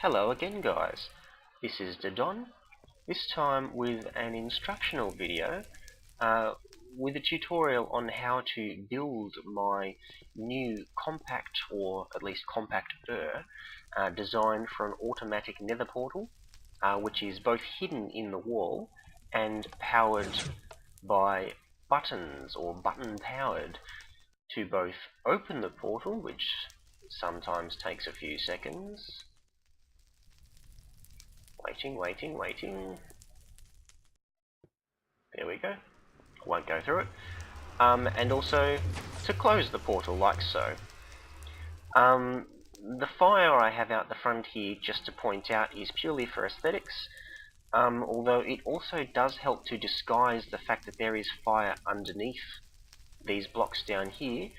Hello again guys, this is daDonn, this time with an instructional video with a tutorial on how to build my new compact, or at least compacter, design for an automatic nether portal, which is both hidden in the wall and powered by buttons, or button powered, to both open the portal, which sometimes takes a few seconds. Waiting. There we go. Won't go through it. And also to close the portal like so. The fire I have out the front here, just to point out, is purely for aesthetics, although it also does help to disguise the fact that there is fire underneath these blocks down here,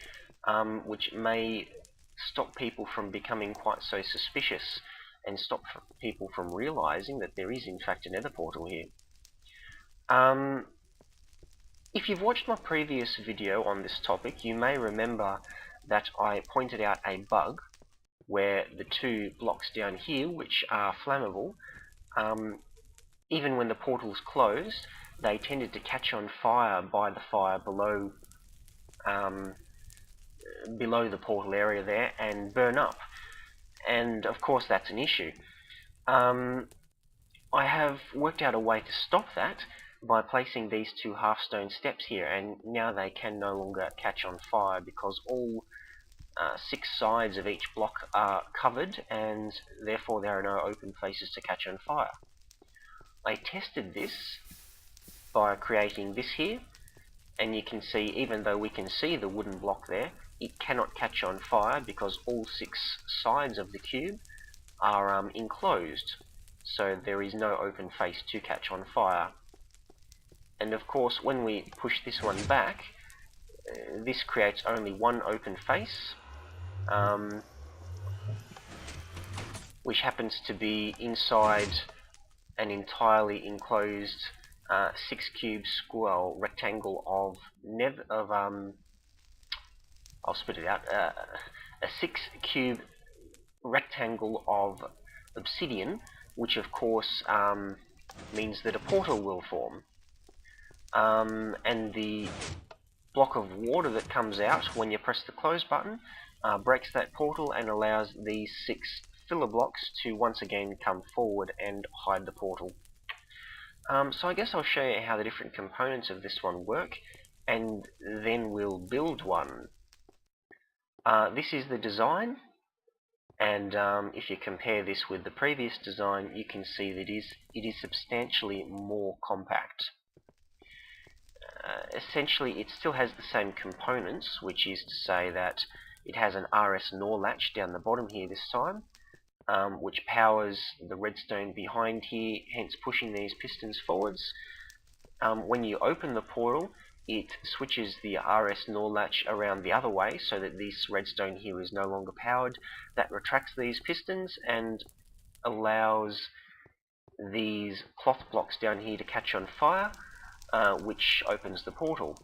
which may stop people from becoming quite so suspicious and stop people from realizing that there is in fact a nether portal here. If you've watched my previous video on this topic, you may remember that I pointed out a bug where the two blocks down here, which are flammable, even when the portal's closed, they tended to catch on fire by the fire below the portal area there and burn up. And of course that's an issue. I have worked out a way to stop that by placing these two half-stone steps here, and now they can no longer catch on fire because all 6 sides of each block are covered, and therefore there are no open faces to catch on fire. I tested this by creating this here, and you can see, even though we can see the wooden block there, it cannot catch on fire because all 6 sides of the cube are enclosed, so there is no open face to catch on fire. And of course, when we push this one back, this creates only one open face, which happens to be inside an entirely enclosed 6 cube square rectangle of I'll spit it out, a 6 cube rectangle of obsidian, which of course means that a portal will form. And the block of water that comes out when you press the close button breaks that portal and allows these 6 filler blocks to once again come forward and hide the portal. So I guess I'll show you how the different components of this one work, and then we'll build one. This is the design, and if you compare this with the previous design, you can see that it is substantially more compact. Essentially, it still has the same components, which is to say that it has an RS NOR latch down the bottom here this time, which powers the redstone behind here, hence pushing these pistons forwards. When you open the portal, it switches the RS NOR latch around the other way so that this redstone here is no longer powered. That retracts these pistons and allows these cloth blocks down here to catch on fire, which opens the portal.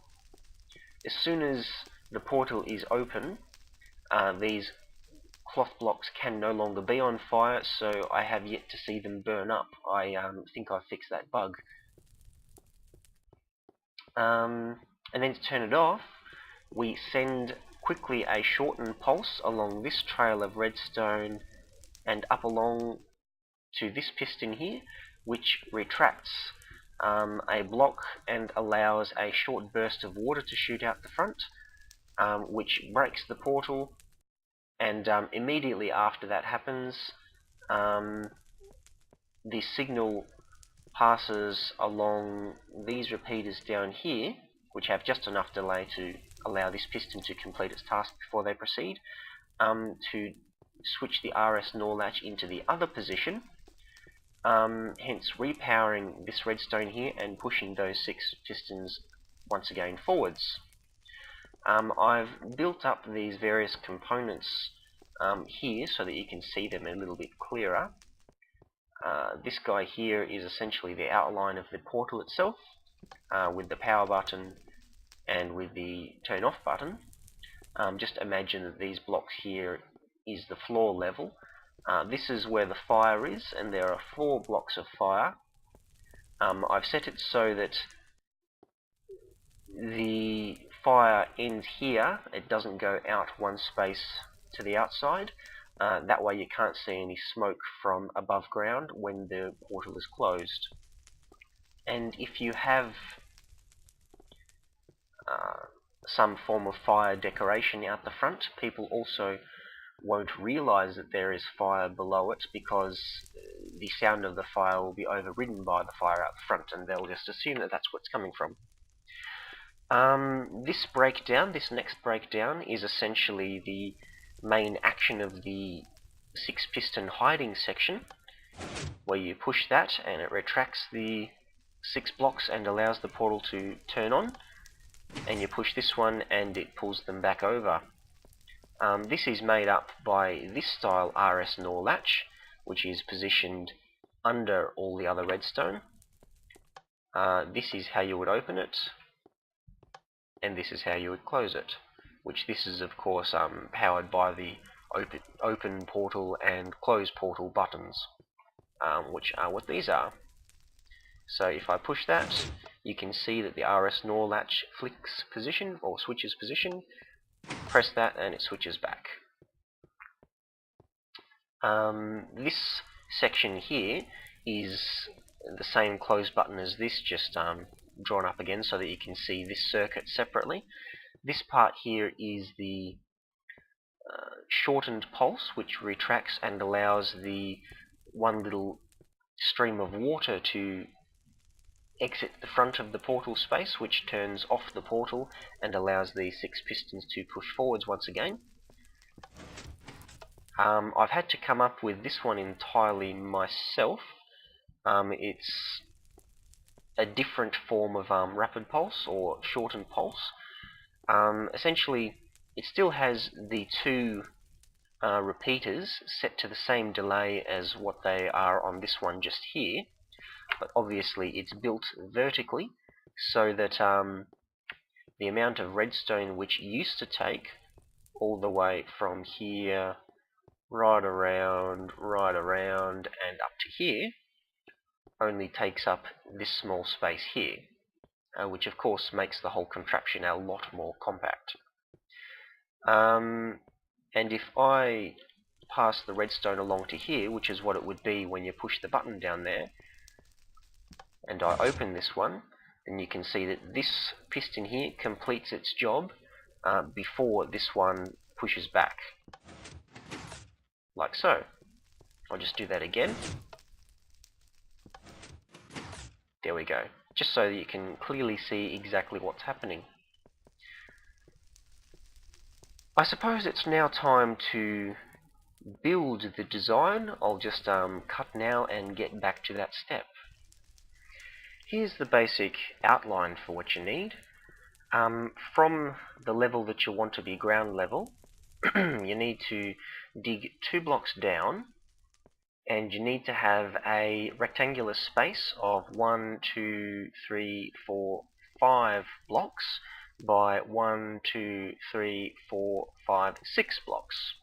As soon as the portal is open, these cloth blocks can no longer be on fire, so I have yet to see them burn up. I think I fixed that bug. And then to turn it off, we send quickly a shortened pulse along this trail of redstone and up along to this piston here, which retracts a block and allows a short burst of water to shoot out the front, which breaks the portal. And immediately after that happens, the signal passes along these repeaters down here, which have just enough delay to allow this piston to complete its task before they proceed, to switch the RS NOR latch into the other position, hence repowering this redstone here and pushing those 6 pistons once again forwards. I've built up these various components here so that you can see them a little bit clearer. This guy here is essentially the outline of the portal itself, with the power button and with the turn off button. Just imagine that these blocks here is the floor level, This is where the fire is, and there are 4 blocks of fire. I've set it so that the fire ends here. It doesn't go out one space to the outside. That way you can't see any smoke from above ground when the portal is closed. And if you have some form of fire decoration out the front, people also won't realize that there is fire below it, because the sound of the fire will be overridden by the fire out the front, and they'll just assume that that's where it's coming from. This next breakdown, is essentially the main action of the 6 piston hiding section, where you push that and it retracts the 6 blocks and allows the portal to turn on, and you push this one and it pulls them back over. This is made up by this style RS NOR latch, which is positioned under all the other redstone. This is how you would open it, and this is how you would close it, which this is of course powered by the open portal and close portal buttons, which are what these are. So if I push that, you can see that the RS NOR latch flicks position, or switches position. Press that and it switches back. This section here is the same close button as this, just drawn up again so that you can see this circuit separately. This part here is the shortened pulse, which retracts and allows the one little stream of water to exit the front of the portal space, which turns off the portal and allows the 6 pistons to push forwards once again. I've had to come up with this one entirely myself. It's a different form of rapid pulse, or shortened pulse. Essentially, it still has the 2 repeaters set to the same delay as what they are on this one just here, but obviously it's built vertically so that the amount of redstone which used to take all the way from here right around and up to here only takes up this small space here, which of course makes the whole contraption a lot more compact. And if I pass the redstone along to here, which is what it would be when you push the button down there, and I open this one, then you can see that this piston here completes its job before this one pushes back, like so. I'll just do that again. There we go, just so that you can clearly see exactly what's happening. I suppose it's now time to build the design. I'll just cut now and get back to that step. Here's the basic outline for what you need. From the level that you want to be ground level, you need to dig 2 blocks down, and you need to have a rectangular space of 1, 2, 3, 4, 5 blocks by 1, 2, 3, 4, 5, 6 blocks.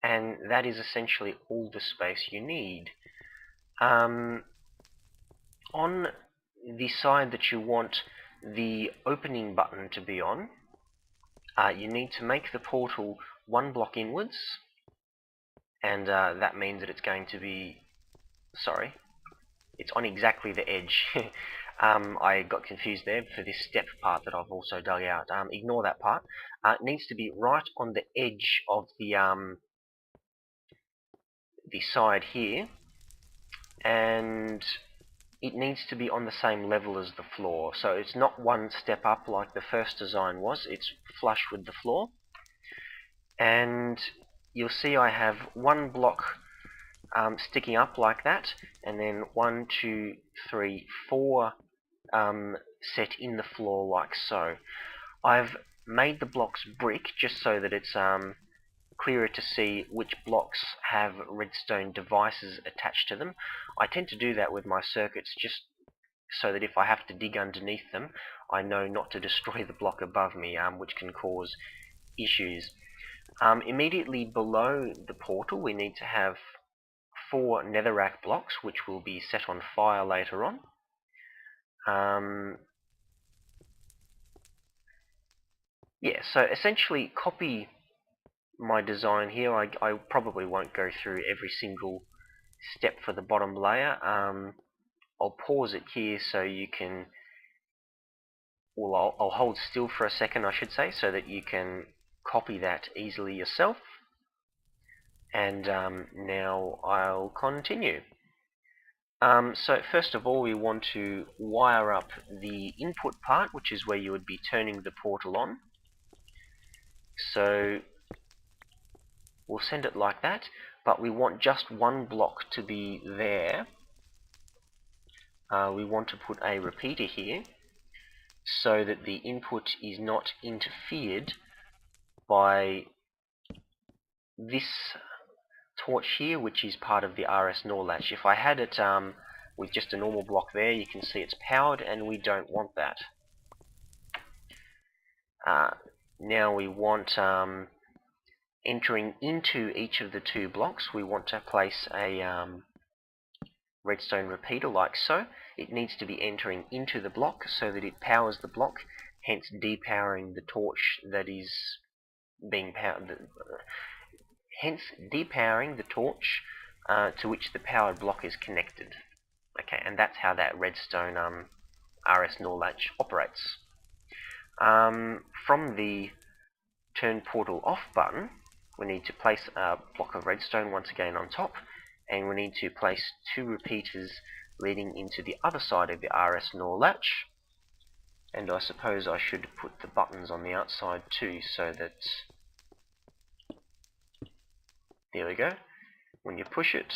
And that is essentially all the space you need. On the side that you want the opening button to be on, you need to make the portal 1 block inwards, and that means that it's going to be, it's on exactly the edge. I got confused there for this step part that I've also dug out. Ignore that part. It needs to be right on the edge of the side here, and it needs to be on the same level as the floor. So it's not 1 step up like the first design was, it's flush with the floor. And you'll see I have 1 block sticking up like that, and then 1, 2, 3, 4 set in the floor like so. I've made the blocks brick just so that it's clearer to see which blocks have redstone devices attached to them. I tend to do that with my circuits just so that if I have to dig underneath them, I know not to destroy the block above me, which can cause issues. Immediately below the portal, we need to have 4 netherrack blocks, which will be set on fire later on. Yeah, so essentially copy my design here. I probably won't go through every single step for the bottom layer. I'll pause it here so you can, well, I'll hold still for a second, I should say, so that you can copy that easily yourself. And now I'll continue. So first of all, we want to wire up the input part, which is where you would be turning the portal on. So we'll send it like that, but we want just one block to be there. We want to put a repeater here so that the input is not interfered by this torch here, which is part of the RS NOR latch. If I had it with just a normal block there, you can see it's powered, and we don't want that. Now we want, entering into each of the 2 blocks, we want to place a redstone repeater like so. It needs to be entering into the block so that it powers the block, hence depowering the torch that is being powered. Hence depowering the torch to which the powered block is connected. Okay, and that's how that redstone RS NOR latch operates. From the turn portal off button, we need to place a block of redstone once again on top, and we need to place 2 repeaters leading into the other side of the RS NOR latch. And I suppose I should put the buttons on the outside too, so that, there we go. When you push it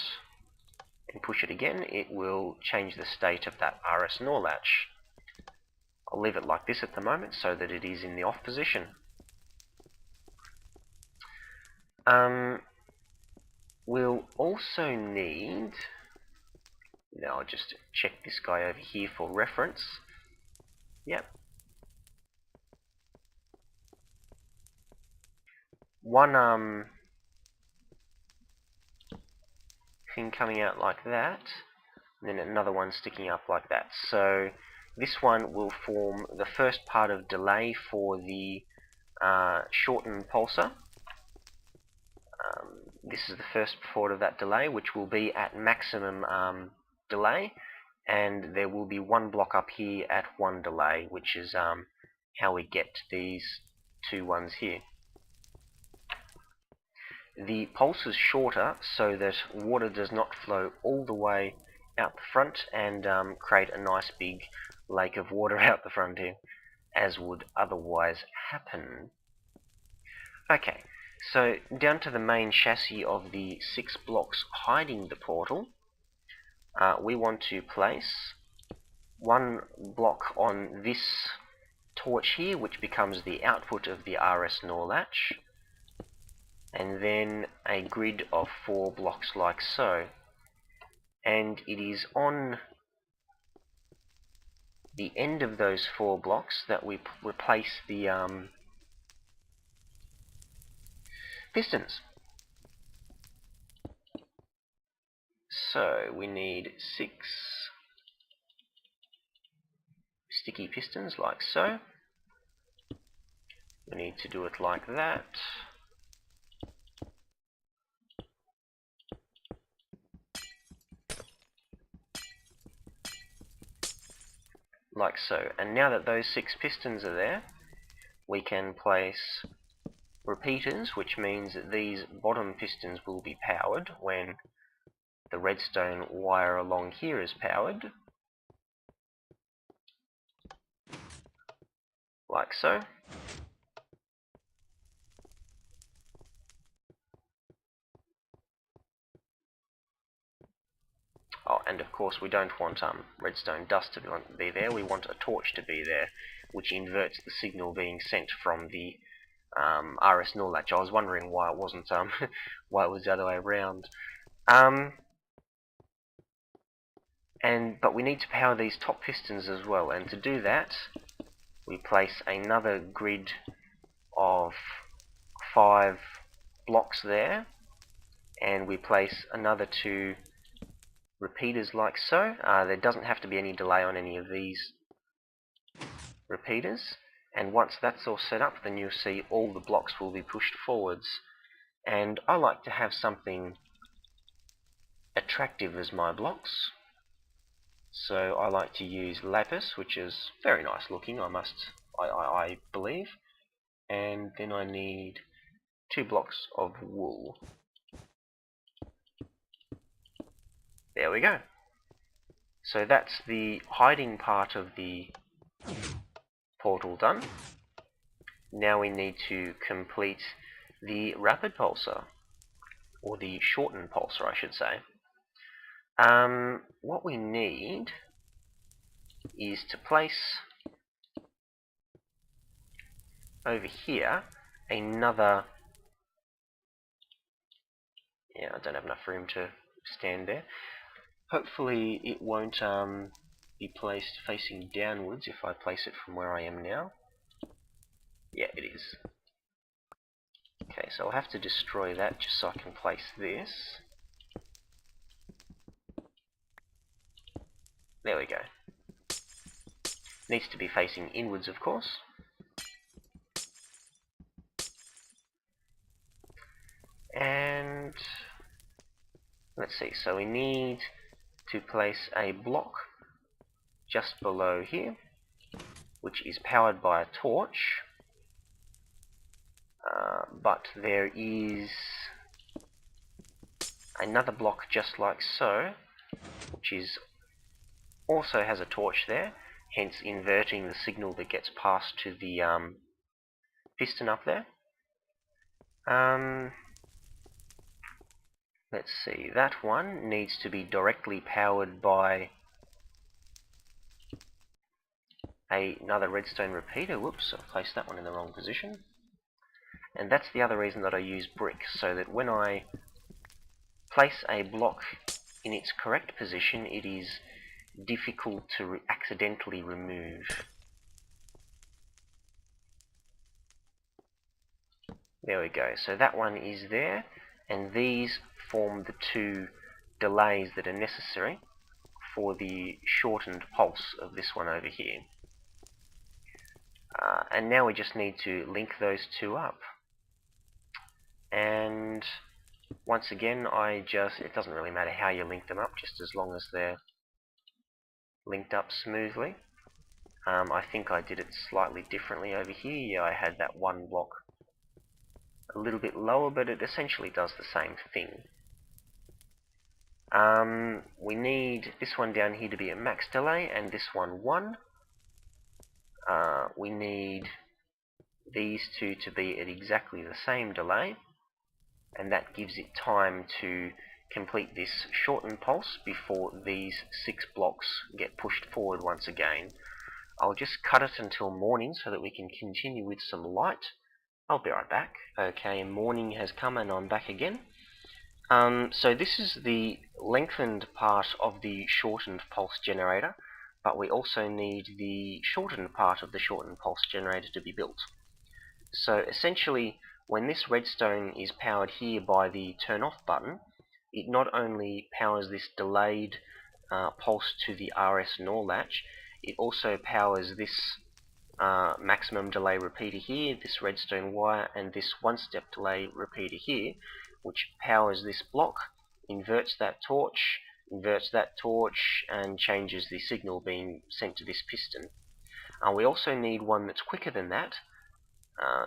and push it again, it will change the state of that RS NOR latch. I'll leave it like this at the moment so that it is in the off position. We'll also need, now I'll just check this guy over here for reference. Yep. One thing coming out like that, and then another one sticking up like that. So this one will form the first part of delay for the shortened pulsar. This is the first part of that delay, which will be at maximum delay, and there will be 1 block up here at 1 delay, which is how we get these 2 ones here. The pulse is shorter so that water does not flow all the way out the front and create a nice big lake of water out the front here, as would otherwise happen. Okay, so down to the main chassis of the 6 blocks hiding the portal, we want to place 1 block on this torch here, which becomes the output of the RS NOR latch, and then a grid of 4 blocks like so. And it is on the end of those 4 blocks that we replace the pistons. So we need 6 sticky pistons like so. We need to do it like that. Like so. And now that those 6 pistons are there, we can place repeaters, which means that these bottom pistons will be powered when the redstone wire along here is powered. Like so. Oh, and of course we don't want redstone dust to be there, we want a torch to be there, which inverts the signal being sent from the RS NOR latch. I was wondering why it wasn't, why it was the other way around. But we need to power these top pistons as well, and to do that, we place another grid of 5 blocks there, and we place another 2 repeaters like so. There doesn't have to be any delay on any of these repeaters, and once that's all set up, then you'll see all the blocks will be pushed forwards. And I like to have something attractive as my blocks, so I like to use lapis, which is very nice looking, I believe. And then I need 2 blocks of wool. There we go. So that's the hiding part of the portal done. Now we need to complete the rapid pulsar, or the shortened pulsar I should say. What we need is to place over here another... Yeah, I don't have enough room to stand there. Hopefully it won't be placed facing downwards if I place it from where I am now. Yeah, it is. Okay, so I'll have to destroy that just so I can place this. There we go. Needs to be facing inwards, of course. And let's see, so we need to place a block just below here, which is powered by a torch. But there is another block just like so, which is also has a torch there, hence inverting the signal that gets passed to the piston up there. Let's see, that one needs to be directly powered by another redstone repeater. Whoops, I've placed that one in the wrong position. And that's the other reason that I use brick, so that when I place a block in its correct position, it is difficult to accidentally remove. There we go, so that one is there, and these form the 2 delays that are necessary for the shortened pulse of this one over here. And now we just need to link those 2 up. And once again, it doesn't really matter how you link them up, just as long as they're linked up smoothly. I think I did it slightly differently over here. Yeah, I had that one block a little bit lower, but it essentially does the same thing. We need this one down here to be a max delay, and this one 1. We need these 2 to be at exactly the same delay, and that gives it time to complete this shortened pulse before these 6 blocks get pushed forward once again. I'll just cut it until morning so that we can continue with some light. I'll be right back. Okay, morning has come and I'm back again. So this is the lengthened part of the shortened pulse generator, but we also need the shortened part of the shortened pulse generator to be built. So essentially, when this redstone is powered here by the turn off button, it not only powers this delayed pulse to the RS NOR latch, it also powers this maximum delay repeater here, this redstone wire, and this 1-step delay repeater here, which powers this block, inverts that torch, and changes the signal being sent to this piston. We also need one that's quicker than that,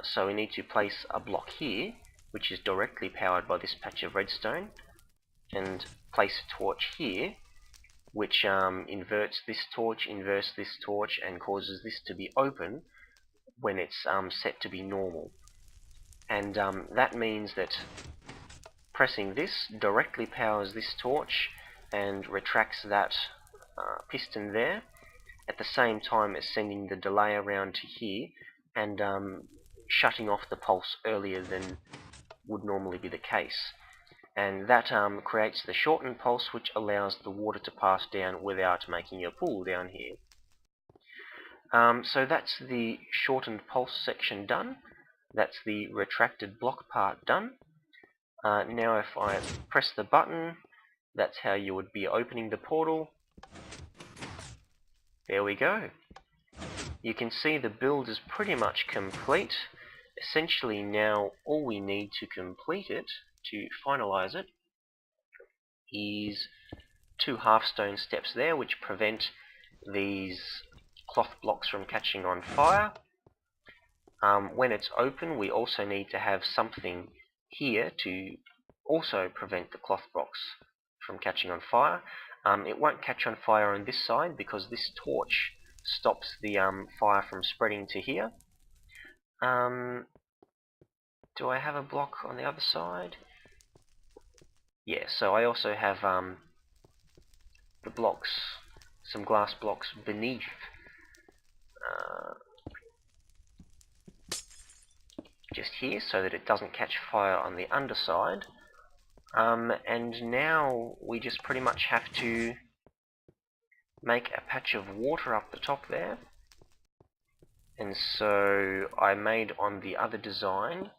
so we need to place a block here, which is directly powered by this patch of redstone, and place a torch here, which inverts this torch, and causes this to be open when it's set to be normal. And that means that pressing this directly powers this torch and retracts that piston there, at the same time as sending the delay around to here and shutting off the pulse earlier than would normally be the case. And that creates the shortened pulse, which allows the water to pass down without making a pool down here. So that's the shortened pulse section done. That's the retracted block part done. Now if I press the button, That's how you would be opening the portal. There we go. You can see the build is pretty much complete. Essentially now all we need to complete it, to finalize it, is 2 half-stone steps there which prevent these cloth blocks from catching on fire. When it's open, we also need to have something here to also prevent the cloth blocks from catching on fire. It won't catch on fire on this side because this torch stops the fire from spreading to here. Do I have a block on the other side? Yeah, so I also have the blocks, some glass blocks beneath just here so that it doesn't catch fire on the underside. And now we just pretty much have to make a patch of water up the top there. And so I made on the other design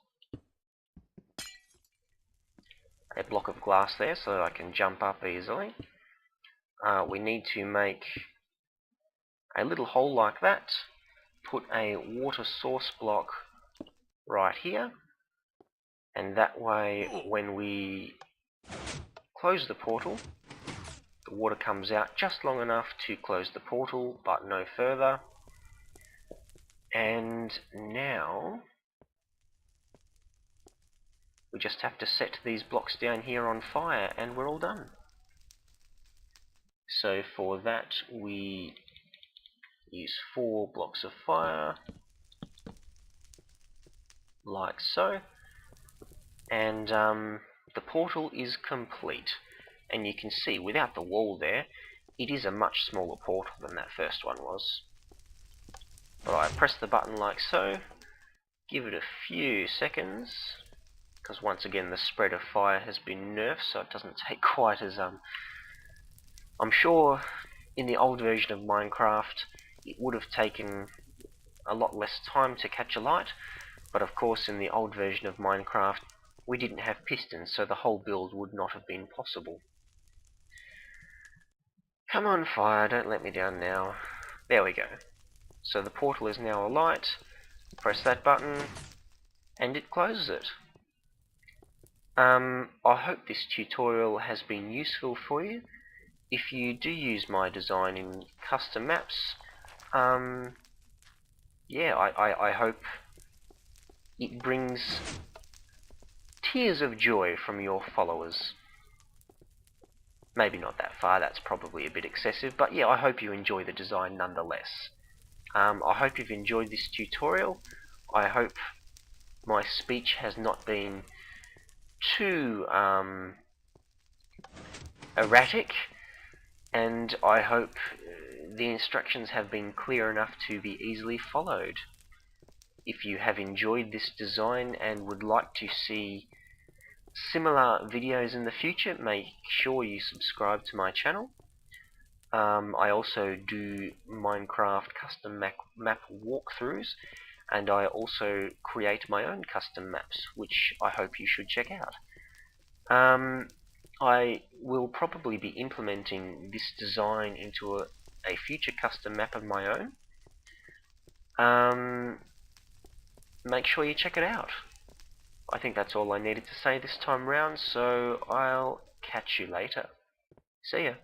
a block of glass there so that I can jump up easily. We need to make a little hole like that, put a water source block right here, and that way when we close the portal, the water comes out just long enough to close the portal, but no further. And now we just have to set these blocks down here on fire and we're all done. So for that we use 4 blocks of fire, like so, and the portal is complete. And you can see without the wall there, it is a much smaller portal than that first one was. Alright, press the button like so, give it a few seconds, because once again the spread of fire has been nerfed, so it doesn't take quite as I'm sure in the old version of Minecraft it would have taken a lot less time to catch a light, but of course in the old version of Minecraft we didn't have pistons, so the whole build would not have been possible. Come on, fire, don't let me down now. There we go. So the portal is now alight. Press that button and it closes it. I hope this tutorial has been useful for you. If you do use my design in custom maps, yeah, I hope it brings tears of joy from your followers. Maybe not that far, that's probably a bit excessive, but yeah, I hope you enjoy the design nonetheless. I hope you've enjoyed this tutorial. I hope my speech has not been too erratic, and I hope the instructions have been clear enough to be easily followed. If you have enjoyed this design and would like to see similar videos in the future, make sure you subscribe to my channel. I also do Minecraft custom map walkthroughs, and I also create my own custom maps, which I hope you should check out. I will probably be implementing this design into a future custom map of my own. Make sure you check it out. I think that's all I needed to say this time round, so I'll catch you later. See ya.